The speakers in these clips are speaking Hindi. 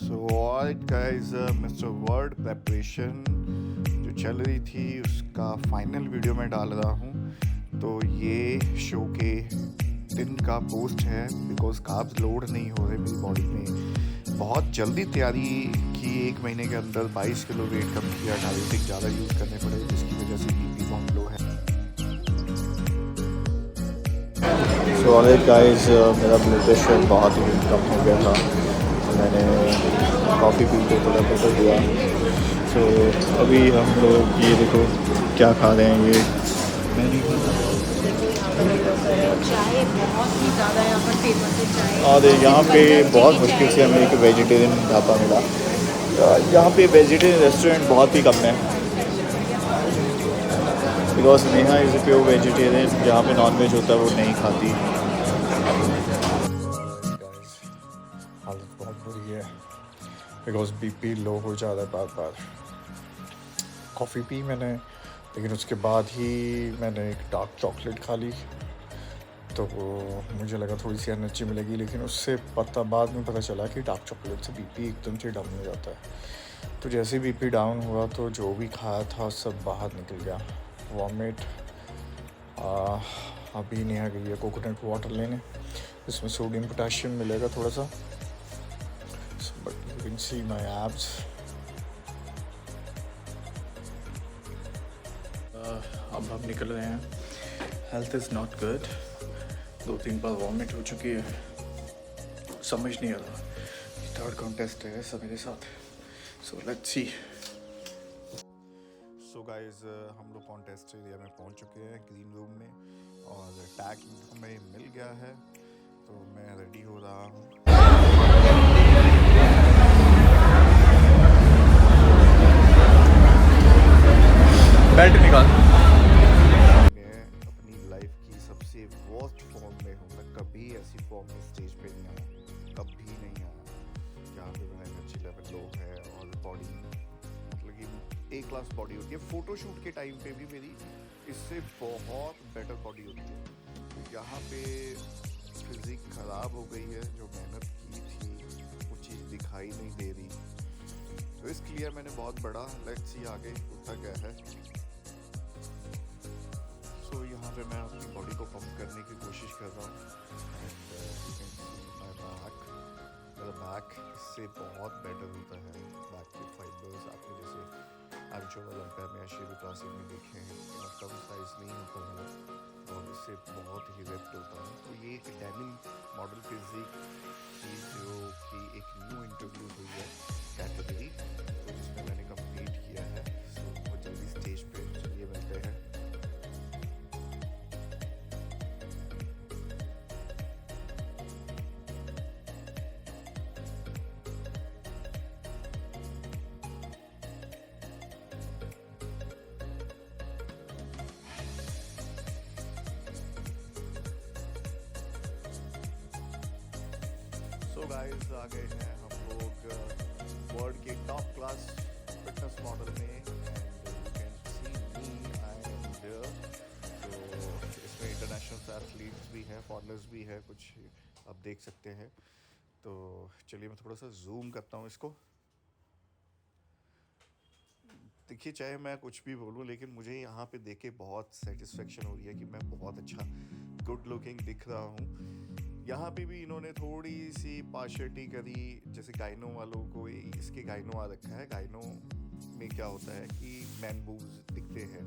So alright guys, mister word preparation जो चल रही थी उसका फाइनल वीडियो मैं डाल रहा हूँ। तो ये शो के दिन का पोस्ट है बिकॉज कार्ब्स लोड नहीं हो रहे मेरी बॉडी में। बहुत जल्दी तैयारी की, 1 महीने के अंदर 22 किलो वेट कम किया, डायबिटिक ज़्यादा यूज़ करने पड़े जिसकी वजह से बीपी बहुत लो है। सो ऑलराइट गाइस, मेरा ब्लड प्रेशर बहुत ही कम हो गया था। मैंने कॉफ़ी पी के थोड़ा बेटर हुआ। सो अभी हम लोग ये देखो क्या खा रहे हैं। ये मैं नहीं खाता चाय बहुत ही ज़्यादा यहाँ पर फेमस है चाय। और यहाँ पे बहुत मुश्किल से हमें एक वेजिटेरियन ढाबा मिला। यहाँ पे वेजिटेरियन रेस्टोरेंट बहुत ही कम है because Neha is a pure vegetarian. जहाँ पे नॉन वेज होता है वो नहीं खाती। हालत बहुत बुरी है बिकॉज बीपी लो हो जा रहा है बार बार। कॉफ़ी पी मैंने, लेकिन उसके बाद ही मैंने एक डार्क चॉकलेट खा ली तो वो मुझे लगा थोड़ी सी एनर्जी मिलेगी, लेकिन उससे बाद में पता चला कि डार्क चॉकलेट से बीपी एकदम से डाउन हो जाता है। तो जैसे बीपी डाउन हुआ तो जो भी खाया था सब बाहर निकल गया। वॉमिट। अभी नेहा गई है कोकोनट वाटर लेने, इसमें सोडियम पोटेशियम मिलेगा थोड़ा सा। But you can C my abs. अब हम निकल रहे हैं। Health is not good. 2-3 bar vomit हो चुकी है। समझ नहीं आ रहा। थर्ड कॉन्टेस्ट है सब मेरे साथ। So let's see. So guys, हम लोग कॉन्टेस्ट एरिया में पहुंच चुके हैं, ग्रीन रूम में, और टैग हमें मिल गया है तो मैं रेडी हो रहा हूँ। बेल्ट निकाल। मैं अपनी लाइफ की सबसे वर्स्ट फॉर्म में हूँ। मैं कभी ऐसी फॉर्म में स्टेज पे नहीं आया, कभी नहीं आया जहाँ पे मेरा एनर्जी लेवल लो है और बॉडी मतलब कि ए क्लास बॉडी होती है। फोटोशूट के टाइम पे भी मेरी इससे बहुत बेटर बॉडी होती है। यहाँ पे फिजिक खराब हो गई है, जो मेहनत की थी वो चीज़ दिखाई नहीं दे रही। तो इसलिए मैंने बहुत बड़ा लेट्स सी आगे उठा गया है। तो यहाँ पे मैं अपनी बॉडी को पंप करने की कोशिश कर रहा हूँ। मेरा बैक इससे बहुत बेटर होता है। बैक के फाइबर्स आपने जैसे आर्चो ओलंपिया में, शेरू क्लासिक में देखे हैं, कम साइज नहीं होता है और इससे बहुत ही रिप्ट होता है। तो ये एक डेनिम मॉडल फिजिक की जो कि एक न्यू इंट्रोड्यूस हुई है कैटेगरी, तो जिसमें मैंने कंप्लीट किया है। सो बहुत जल्दी स्टेज पे चलिए मिलते हैं। सो गाइस, आ गए हैं हम लोग वर्ल्ड के टॉप क्लास फिटनेस मॉडल में, and you can C me, I am here. तो इसमें इंटरनेशनल एथलीट्स भी हैं, फॉरनर्स भी हैं कुछ, आप देख सकते हैं। तो चलिए मैं थोड़ा सा जूम करता हूँ इसको। देखिए, चाहे मैं कुछ भी बोलूँ लेकिन मुझे यहाँ पे देख के बहुत सेटिस्फेक्शन हो रही है कि मैं बहुत अच्छा गुड लुकिंग दिख रहा हूँ। यहाँ पे भी इन्होंने थोड़ी सी पार्शियलिटी करी, जैसे गाइनो वालों को इसके गाइनो आ रखा है। गाइनो में क्या होता है कि मैन बूब्स दिखते हैं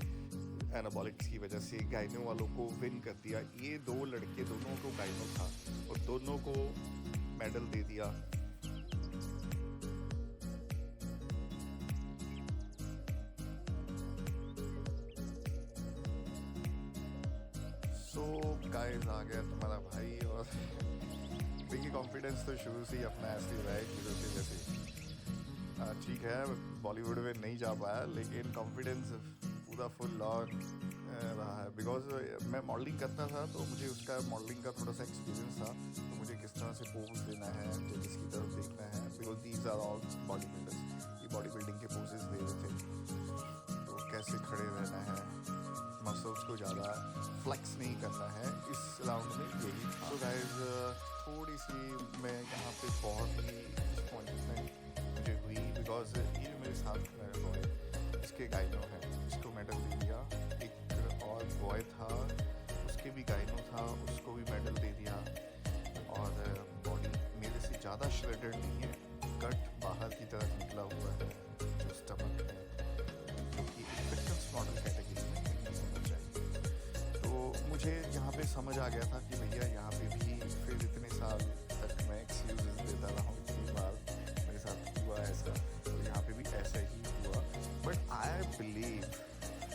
एनाबॉलिक्स की वजह से, गाइनो वालों को विन कर दिया। ये 2 लड़के, दोनों को गाइनो था और दोनों को मेडल दे दिया। सो गाइस, आ गया तुम्हारा भाई, और देखिए कॉन्फिडेंस तो शुरू से ही अपना ऐसे रहा है हीरो के जैसे। ठीक है, बॉलीवुड में नहीं जा पाया लेकिन कॉन्फिडेंस पूरा फुल ऑन रहा है। बिकॉज मैं मॉडलिंग करता था तो मुझे उसका मॉडलिंग का थोड़ा सा एक्सपीरियंस था, तो मुझे किस तरह से पोज देना है, जजेस की तरफ देखना है, because these are all body builders. ये बॉडी बिल्डिंग के पोजेस दे रहे थे, तो कैसे खड़े रहना है, मसल्स को ज़्यादा फ्लेक्स नहीं करना है इस राउंड में, यही था। तो गाइस, थोड़ी सी मैं यहाँ पे बहुत ही डिसअपॉइंटमेंट जिसके गाइनो है उसको मेडल दे दिया, एक और बॉय था उसके भी गाइनो था, उसको भी मेडल दे दिया। और बॉडी मेरे से ज़्यादा श्रेडेड नहीं है, कट बाहर की तरफ निकला हुआ है जो स्टमक है, जो कि फिटनेस मॉडल कैटेगरी में नहीं होना चाहिए। तो मुझे यहाँ पे समझ आ गया था कि भैया यहाँ पे भी फिर इतने साल तक मैं एक्सक्यूजेस देता रहा हूँ, इतनी बार मेरे साथ हुआ ऐसा, तो यहाँ पे भी ऐसा ही हुआ। बट आई बिलीव,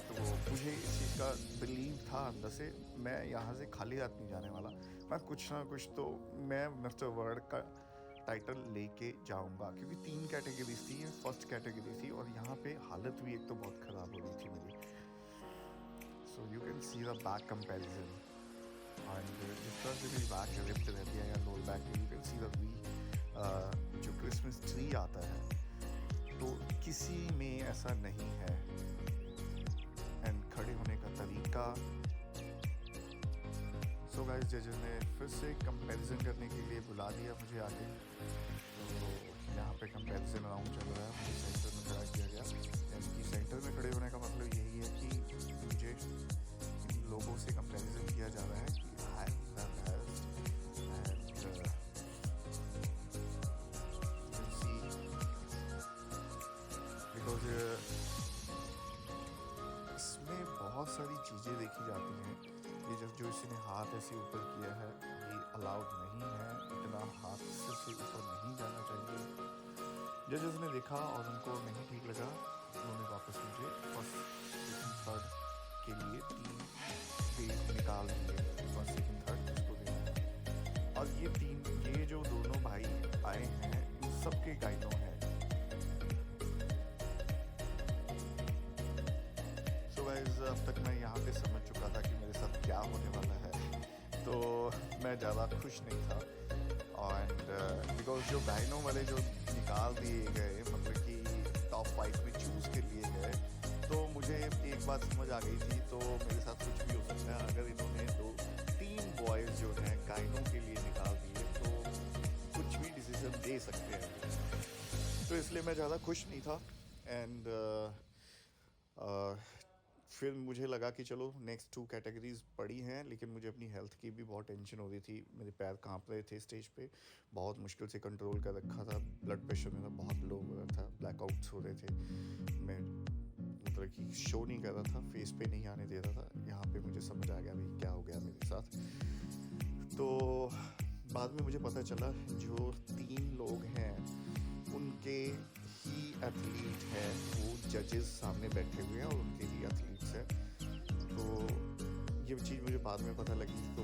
तो मुझे इस चीज़ का बिलीव था अंदर से, मैं यहाँ से खाली हाथ नहीं जाने वाला, मैं कुछ ना कुछ तो मैं मिस्टर वर्ल्ड का टाइटल लेके जाऊंगा। क्योंकि 3 कैटेगरीज थी, फर्स्ट कैटेगरी थी और यहाँ पे हालत भी एक तो बहुत ख़राब हो रही थी मेरी। So you can see the back comparison, and जिस तरह से मेरी बैक रिप्ट रहती है या lower back, you can see the V जो क्रिसमस ट्री आता है, तो किसी में ऐसा नहीं है। एंड खड़े होने का तरीका, सो गाइस जजेस ने फिर से कंपैरिजन करने के लिए बुला दिया मुझे आगे। तो यहाँ पे कंपैरिजन राउंड चल रहा है, मुझे सेंटर में खड़ा किया गया। यानी कि सेंटर में खड़े होने का मतलब यही है कि मुझे इन लोगों से कंपैरिजन किया जा रहा है कि I am the best, and because इसमें बहुत सारी चीज़ें देखी जाती हैं। ये जो इसने हाथ ऐसे ऊपर किया है ये अलाउड नहीं है, इतना हाथ से ऊपर नहीं जाना चाहिए। जजेस ने देखा और उनको नहीं ठीक लगा, उन्होंने वापस मुझे फर्स्ट सेकंड थर्ड के लिए 3 पेज निकाल दिए, फर्स्ट सेकंड थर्ड इसको देना। और ये जो दोनों भाई आए हैं इन सबके गाइनों हैं। अब तक मैं यहाँ पे समझ चुका था कि मेरे साथ क्या होने वाला है, तो मैं ज़्यादा खुश नहीं था। एंड बिकॉज जो गाइनों वाले जो निकाल दिए गए, मतलब कि टॉप 5 में चूज़ के लिए गए, तो मुझे एक बात समझ आ गई थी, तो मेरे साथ कुछ भी हो सकता है। अगर इन्होंने 3 बॉयज़ जो हैं गाइनों के लिए निकाल दिए तो कुछ भी डिसीजन दे सकते हैं, तो इसलिए मैं ज़्यादा खुश नहीं था। एंड फिर मुझे लगा कि चलो नेक्स्ट 2 कैटेगरीज पड़ी हैं, लेकिन मुझे अपनी हेल्थ की भी बहुत टेंशन हो रही थी, मेरे पैर कांप रहे थे स्टेज पे, बहुत मुश्किल से कंट्रोल कर रखा था, ब्लड प्रेशर मेरा बहुत लो हो रहा था, ब्लैकआउट्स हो रहे थे, मैं मतलब कि शो नहीं कर रहा था, फेस पे नहीं आने दे रहा था। यहाँ पे मुझे समझ आ गया भाई क्या हो गया मेरे साथ। तो बाद में मुझे पता चला जो 3 लोग हैं उनके ही एथलीट है, वो जजेस सामने बैठे हुए हैं और उनके ही एथलीट्स हैं। तो ये चीज़ मुझे बाद में पता लगी, तो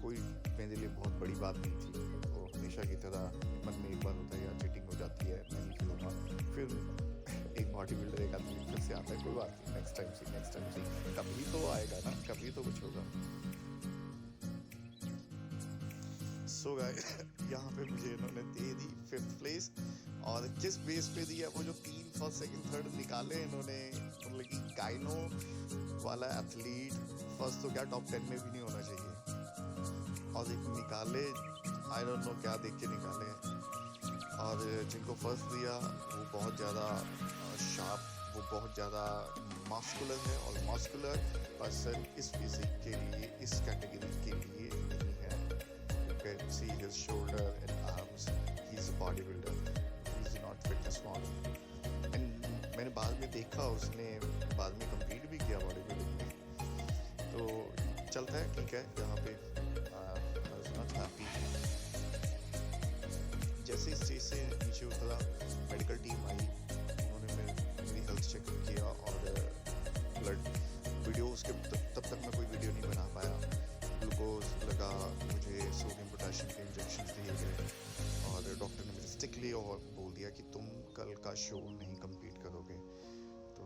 कोई मेरे लिए बहुत बड़ी बात नहीं थी। तो हमेशा की तरह मन में एक बार होता है यार चीटिंग हो जाती है, मैं नहीं खेलूँगा। फिर एक बॉडी बिल्डर एक एथलीट फिर से आता है, कोई बात नहीं, नेक्स्ट टाइम से कभी तो आएगा ना, कभी तो कुछ होगा। सो गाइस यहाँ पे मुझे इन्होंने दे दी 5th प्लेस, और किस बेस पे दिया, वो जो 3 फर्स्ट सेकंड थर्ड निकाले इन्होंने, मतलब कि गाइनो वाला एथलीट फर्स्ट तो क्या टॉप 10 में भी नहीं होना चाहिए, और एक निकाले आई डोंट नो क्या देख के निकाले, और जिनको फर्स्ट दिया वो बहुत ज़्यादा शार्प, वो बहुत ज़्यादा मस्कुलर है, और मस्कुलर पर्सन इस फिजिक के लिए, इस कैटेगरी के लिए नहीं है। You can see his shoulder and arms, he's a bodybuilder, he's not fitness model. And मैंने बाद में देखा उसने बाद में compete भी किया बॉडी बिल्डिंग में, तो चलता है, ठीक है। यहाँ पे I was not happy। जैसे स्टेज से नीचे उतरा, मेडिकल टीम आई, उन्होंने मेरी हेल्थ चेकअप किया, और ब्लड वीडियो उसके तब तक मैं कोई वीडियो नहीं बना पाया। ग्लूकोज लगा, मुझे सोडियम पोटेशियम के इंजेक्शन दिए गए, और डॉक्टर ने मुझे स्टिक ली और बोल दिया कि तुम कल का शो नहीं कंप्लीट करोगे। तो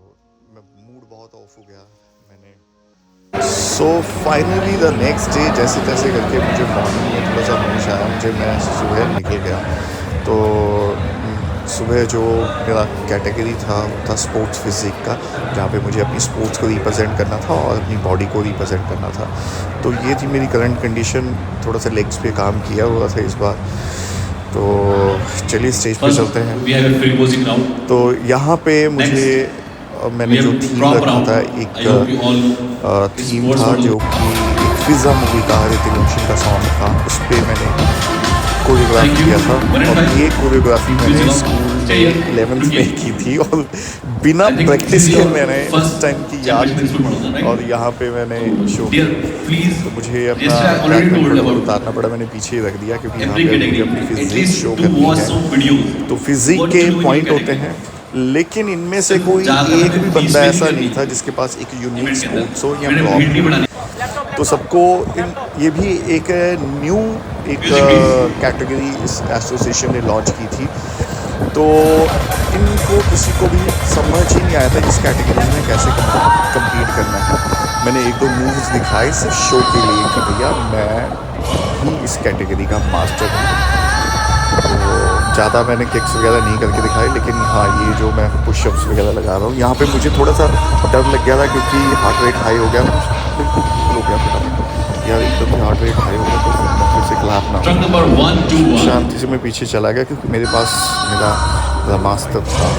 मैं मूड बहुत ऑफ हो गया। मैंने so finally the next day जैसे तैसे करके मुझे मॉर्निंग में थोड़ा सा होश आया, मैं सुबह निकल गया। तो सुबह जो मेरा कैटेगरी था वो था स्पोर्ट्स फिजिक का, जहाँ पे मुझे अपनी स्पोर्ट्स को रिप्रेजेंट करना था और अपनी बॉडी को रिप्रेजेंट करना था। तो ये थी मेरी करंट कंडीशन। थोड़ा सा लेग्स पे काम किया हुआ था इस बार। तो चलिए स्टेज पे चलते हैं। तो यहाँ पे मुझे मैंने जो थीम रखा था एक थीम था जो कि एक फिज़ा मूवी का ऋतिक रोशन का सॉन्ग था, उस पर मैंने कोरियोग्राफी किया था। और ये कोरियोग्राफी मैंने स्कूल में 11th में की थी और बिना प्रैक्टिस के मैंने उस टाइम की याद थी और यहाँ पे मैंने शो तो मुझे अपना ट्रैक रिकॉर्ड उतारना पड़ा, मैंने पीछे रख दिया क्योंकि यहाँ पे मुझे अपनी फिजिक शो करनी है। तो फिजिक के पॉइंट होते हैं, लेकिन इनमें से कोई एक भी बंदा ऐसा नहीं था जिसके पास एक यूनिक स्पोर्ट्स हो या प्रॉप। तो सबको ये भी एक न्यू एक कैटेगरी इस एसोसिएशन ने लॉन्च की थी, तो इनको किसी को भी समझ ही नहीं आया था इस कैटेगरी में कैसे कम्पीट करना है। मैंने एक दो मूव्स दिखाए सिर्फ शो के लिए कि भैया मैं ही इस कैटेगरी का मास्टर हूँ। तो ज़्यादा मैंने किक्स वगैरह नहीं करके दिखाए, लेकिन हाँ ये जो मैं पुशअप्स वगैरह लगा रहा हूँ यहाँ पे मुझे थोड़ा सा डर लग गया था क्योंकि हार्ट रेट हाई हो गया, बिल्कुल हो गया फटाफट यार, एकदम हार्ट रेट हाई हो गया तो फिर से क्लैप ना शांति से मैं पीछे चला गया क्योंकि मेरे पास मेरा मास्टर था।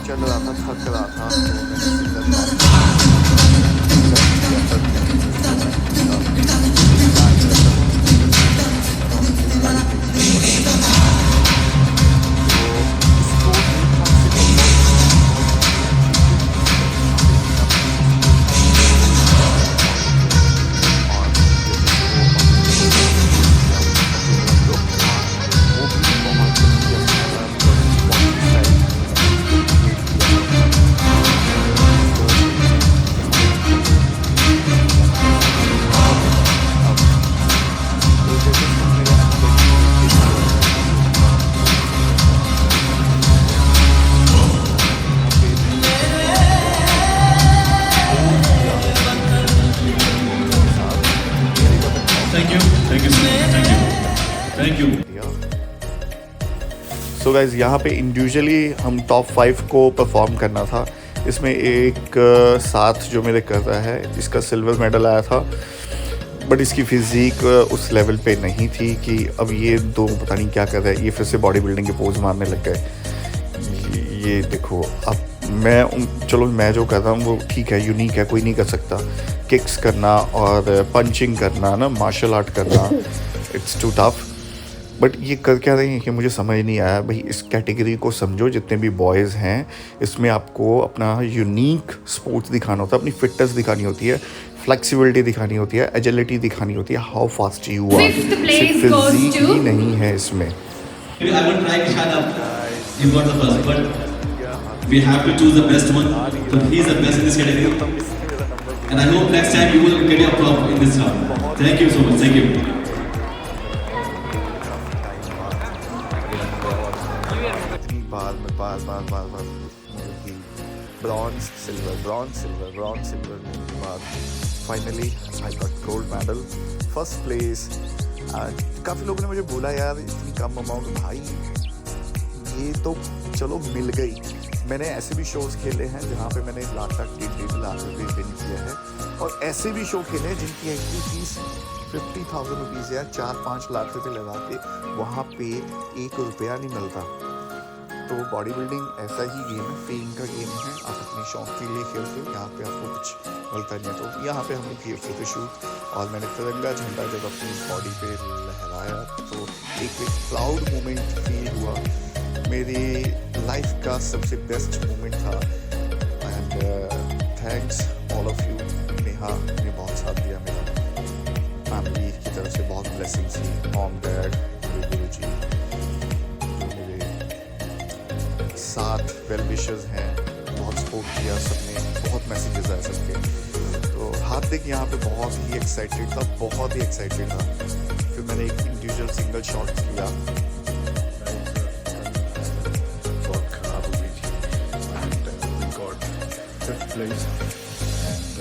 चल रहा था, थक रहा था, तो मैंने सो गाइज यहाँ पे इंडिविजुअली हम टॉप 5 को परफॉर्म करना था। इसमें एक साथ जो मेरे कर रहा है इसका सिल्वर मेडल आया था, बट इसकी फिजिक उस लेवल पे नहीं थी कि अब ये दो पता नहीं क्या कर रहा है, ये फिर से बॉडी बिल्डिंग के पोज मारने लग गए। ये देखो अब चलो मैं जो कर रहा हूँ वो ठीक है, यूनिक है, कोई नहीं कर सकता। किक्स करना और पंचिंग करना ना, मार्शल आर्ट करना, इट्स टू टफ। बट ये कर क्या रहे हैं कि मुझे समझ नहीं आया। भाई इस कैटेगरी को समझो, जितने भी बॉयज़ हैं इसमें आपको अपना यूनिक स्पोर्ट्स दिखाना होता है, अपनी फिटनेस दिखानी होती है, फ्लेक्सिबिलिटी दिखानी होती है, एजिलिटी दिखानी होती है, how fast you are. Physique ही नहीं है इसमें। We have to choose the best one. So he is the best in this category. And I hope next time you will get your prop in this round. Thank you so much. Thank you. Bar bronze silver मिलने के बाद finally I got gold medal, first place. काफ़ी लोगों ने मुझे बोला यार इतनी कम अमाउंट, भाई ये तो चलो मिल गई। मैंने ऐसे भी शोज़ खेले हैं जहाँ पे मैंने लाख 1.5 लाख रुपये विन किया है, और ऐसे भी शो खेले हैं जिनकी एंट्री फीस 50,000 रुपीज़ या 4-5 लाख रुपये लगा के वहाँ पे 1 रुपया नहीं मिलता। तो बॉडी बिल्डिंग ऐसा ही गेम है, फेम का गेम है। आप अपने शौक के लिए खेलते हो, यहाँ पे आपको कुछ मिलता नहीं है। तो यहाँ पे हमने किए फोटोशूट और मैंने तिरंगा झंडा जब अपनी बॉडी पे लहराया तो एक प्राउड मोमेंट फील हुआ। मेरी लाइफ का सबसे बेस्ट मोमेंट था। And thanks all of you. Neha ने बहुत साथ दिया, मेरा फैमिली की तरफ से बहुत ब्लेसिंग्स थी, मॉम डैड, मेरे गुरु जी, साथ वेल विशर्स हैं, बहुत सपोर्ट किया सबने, बहुत मैसेजेस आए सबके। तो तो हार्दिक यहाँ पे बहुत ही एक्साइटेड था, बहुत ही एक्साइटेड था। फिर मैंने एक इंडिविजुअल सिंगल शॉट किया, बहुत ख़राब हो गई थी and got 5th place. And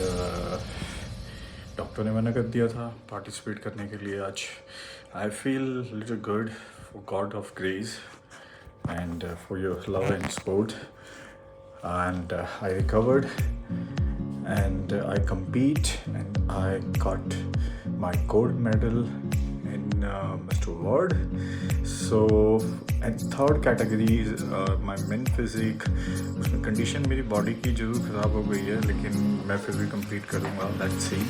doctor ने मना कर दिया था पार्टिसिपेट करने के लिए आज। I feel little good for God of grace and for your love and sport and I recovered and I compete and I got my gold medal in Mr. World. So and third category is my men physique. उसमें कंडीशन मेरी बॉडी की जरूर ख़राब हो गई है, लेकिन मैं फिर भी compete करूँगा। Let's see.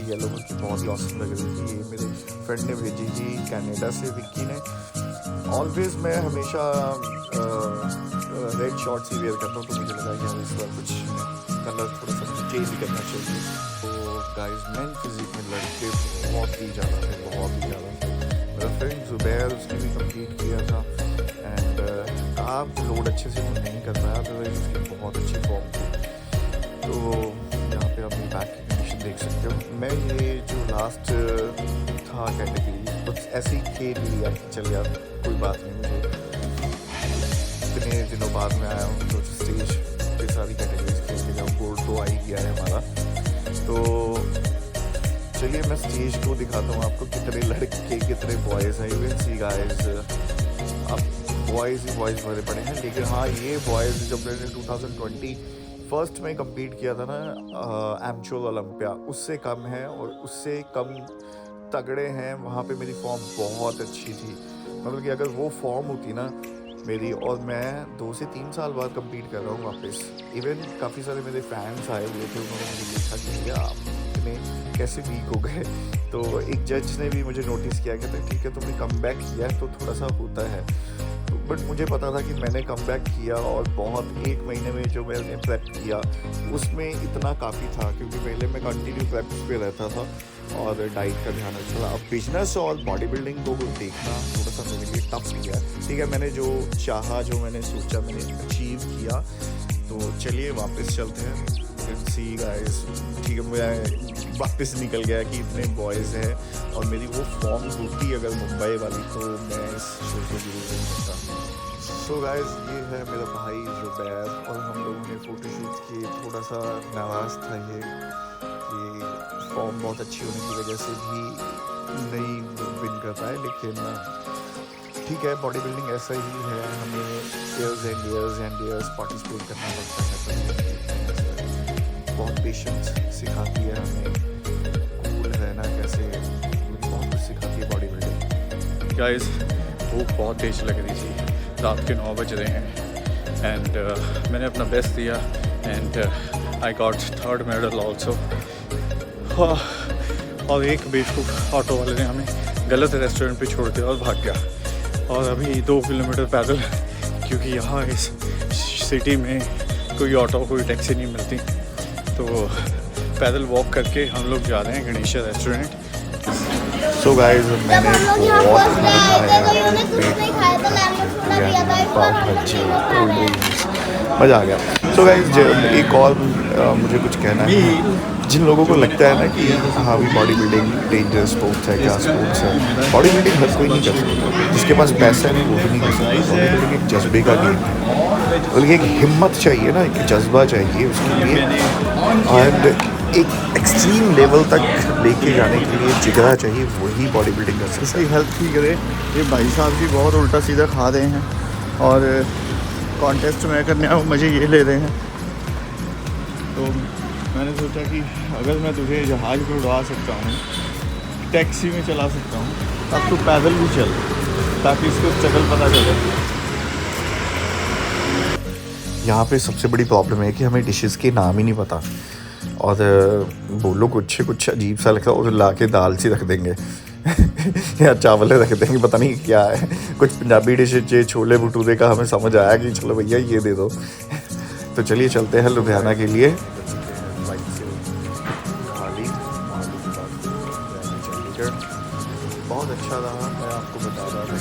येलो की बहुत ही औसम लग रही थी। ये मेरे फ्रेंड ने भेजी थी कनाडा से, विक्की ने। ऑलवेज मैं हमेशा रेड शॉर्ट्स ही वेयर करता हूँ, तो मुझे लगा कि हाँ इस बार कुछ कलर थोड़ा सा चेंज करना चाहिए। तो गाइस मेन फिजिक में लड़के बहुत ही ज़्यादा थे, बहुत ही ज़्यादा थे। मेरा फ्रेंड जुबैर, उसने भी कम्पीट किया था एंड आप लोड अच्छे से वो नहीं कर पाया, अदरवाइज उसकी बहुत अच्छी फॉर्म थी। तो यहाँ पे अपनी बैक की कंडीशन देख सकते हो। मैं ये जो लास्ट था कैटेगरी बस ऐसे ही खेल लिया कि चल यार कोई बात नहीं, मुझे इतने दिनों बाद में आया हूँ तो स्टेज पे सारी कैटेगरीज खेल के जाऊँ। गोल्ड तो आ ही गया है हमारा। तो चलिए मैं स्टेज को दिखाता हूँ आपको, कितने लड़के कितने बॉयज़ हैं। यू विल सी गाइस, अब बॉयज़ ही बॉयज़ भरे पड़े हैं। लेकिन हाँ ये बॉयज़ जब मैंने 2020 फर्स्ट में कम्पीट किया था ना एमचोल ओलंपिया, उससे कम है और उससे कम तगड़े हैं। वहाँ पे मेरी फॉर्म बहुत अच्छी थी, मतलब कि अगर वो फॉर्म होती ना मेरी, और मैं 2 से 3 साल बाद कम्पीट कर रहा हूँ वापस। इवन काफ़ी सारे मेरे फैंस आए हुए थे, उन्होंने मुझे लिखा कि भैया आप इतने कैसे वीक हो गए। तो एक जज ने भी मुझे नोटिस किया, कहते ठीक है तुमने कम बैक किया है तो थोड़ा सा होता है। बट मुझे पता था कि मैंने कमबैक किया और बहुत 1 महीने में जो मैंने प्रेप किया उसमें इतना काफ़ी था, क्योंकि पहले मैं कंटिन्यू प्रेप पे रहता था और डाइट का ध्यान रखता था। अब बिजनेस और बॉडी बिल्डिंग को देखना थोड़ा सा मेरे लिए टफ किया। ठीक है, मैंने जो चाहा, जो मैंने सोचा, मैंने अचीव किया। तो चलिए वापस चलते हैं, सी गाइस। ठीक है, मैं वापस निकल गया कि इतने बॉयज़ हैं और मेरी वो फॉर्म होती अगर मुंबई वाली तो मैं इस शो को जरूर नहीं करता। सो गाइस ये है मेरा भाई जुबैर और हम लोगों ने फ़ोटोशूट किए। थोड़ा सा नाराज़ था ये कि फॉर्म बहुत अच्छी होने की वजह से भी नहीं विन कर पाए, लेकिन ठीक है, बॉडी बिल्डिंग ऐसा ही है, हमें ईयर्स एंड ईयर्स पार्टिसिपेट करना पड़ता है। बहुत पेशेंस सिखाती है हमें, कूल रहना कैसे, बहुत कुछ सिखाती है बॉडी बिल्डिंग। गाइस भूख बहुत तेज लग रही थी, रात के 9 बज रहे हैं एंड मैंने अपना बेस्ट दिया and I got 3rd medal also. और एक बेवकूफ़ ऑटो वाले ने हमें गलत रेस्टोरेंट पे छोड़ दिया और भाग गया। और अभी 2 किलोमीटर पैदल, क्योंकि यहाँ इस सिटी में कोई ऑटो कोई टैक्सी नहीं मिलती, तो पैदल वॉक करके हम लोग जा रहे हैं गणेश रेस्टोरेंट। सो गाइस मैंने बहुत मज़ा आ गया। सो गाइस एक और मुझे कुछ कहना है, जिन लोगों को लगता है ना कि हाँ भी बॉडी बिल्डिंग डेंजरस स्पोर्ट्स है, क्या स्पोर्ट्स है, बॉडी बिल्डिंग हर कोई नहीं कर सकता। जिसके पास पैसा है वो भी नहीं कर सकता। बॉडी बिल्डिंग एक जज्बे का गेम है, बल्कि एक हिम्मत चाहिए ना, एक जज्बा चाहिए उसके लिए, और एक एक्सट्रीम लेवल तक लेके जाने के लिए जिगरा चाहिए, वही बॉडी बिल्डिंग कर सकता है। हेल्थ की करे। ये भाई साहब भी बहुत उल्टा सीधा खा रहे हैं और कॉन्टेस्ट में करने आऊँ मज़े ये ले रहे हैं। तो मैंने सोचा कि अगर मैं तुझे जहाज़ पर उड़ा सकता हूँ, टैक्सी में चला सकता हूँ, तब तो पैदल भी चल, ताकि इसको स्ट्रगल पता चले। यहाँ पे सबसे बड़ी प्रॉब्लम है कि हमें डिशेस के नाम ही नहीं पता। और बोलो कुछ अजीब सा लगता है, और ला के दाल सी रख देंगे या चावल रख देंगे, पता नहीं क्या है। कुछ पंजाबी डिश छोले भटूरे का हमें समझ आया कि चलो भैया ये दे दो। तो चलिए चलते हैं लुधियाना के लिए। बहुत अच्छा रहा। मैं आपको बता रहा था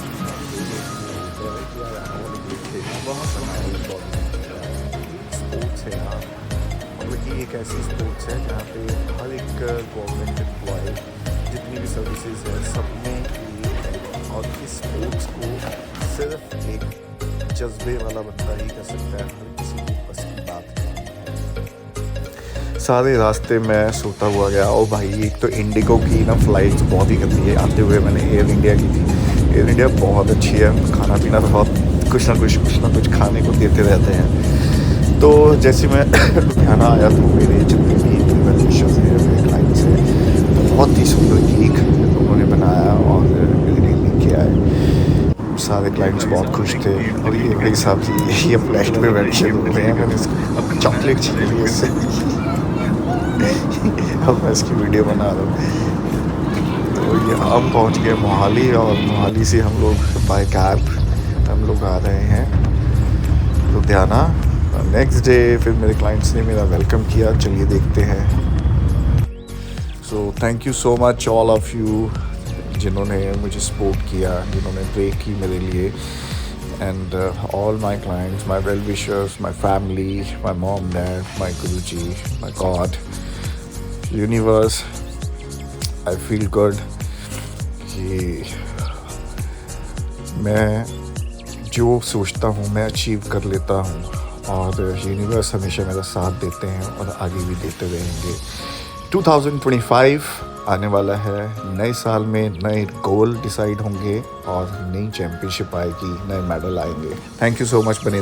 स्पोर्ट्स है यहाँ, और ये एक ऐसी स्पोर्ट्स है जहाँ पे हर एक गवर्नमेंट एम्प्लॉय जितनी भी सर्विसेज है सब में ये है। और इस स्पोर्ट्स को सिर्फ एक जज्बे वाला बंदा ही कर सकता है, हर किसी की बस की बात नहीं। सारे रास्ते मैं सोता हुआ गया। और भाई एक तो इंडिगो की ना फ्लाइट्स बहुत ही गंदी है। आते हुए मैंने एयर इंडिया की थी। एयर इंडिया बहुत अच्छी है, खाना पीना तो बहुत कुछ ना कुछ खाने को देते रहते हैं। तो जैसे मैं लुधियाना आया तो मेरे जितने भी वेलविशर्स हैं, मेरे क्लाइंट्स हैं, बहुत ही सुंदर केक उन्होंने बनाया और मेरे लिए लेके आए। सारे क्लाइंट्स बहुत खुश थे। और ये मेरे हिसाब से ये फ्लैट में बैठे हुए हैं, मैंने इसको चॉकलेट छीन ली इससे। अब मैं इसकी वीडियो बना रहा हूँ। तो ये हम पहुँच गए मोहाली, और मोहाली से हम लोग बाय कैब हम लोग आ रहे हैं लुधियाना। नेक्स्ट डे फिर मेरे क्लाइंट्स ने मेरा वेलकम किया। चलिए देखते हैं। So thank you so much all of you जिन्होंने मुझे सपोर्ट किया, जिन्होंने प्रे की मेरे लिए। And all my clients, my well-wishers, my family, my mom, dad, my Guruji, my God, universe, I feel good कि मैं जो सोचता हूँ मैं अचीव कर लेता हूँ, और यूनिवर्स हमेशा मेरा साथ देते हैं और आगे भी देते रहेंगे। 2025 आने वाला है। नए साल में नए गोल डिसाइड होंगे और नई चैम्पियनशिप आएगी, नए मेडल आएंगे। Thank you so much. बने रहिए।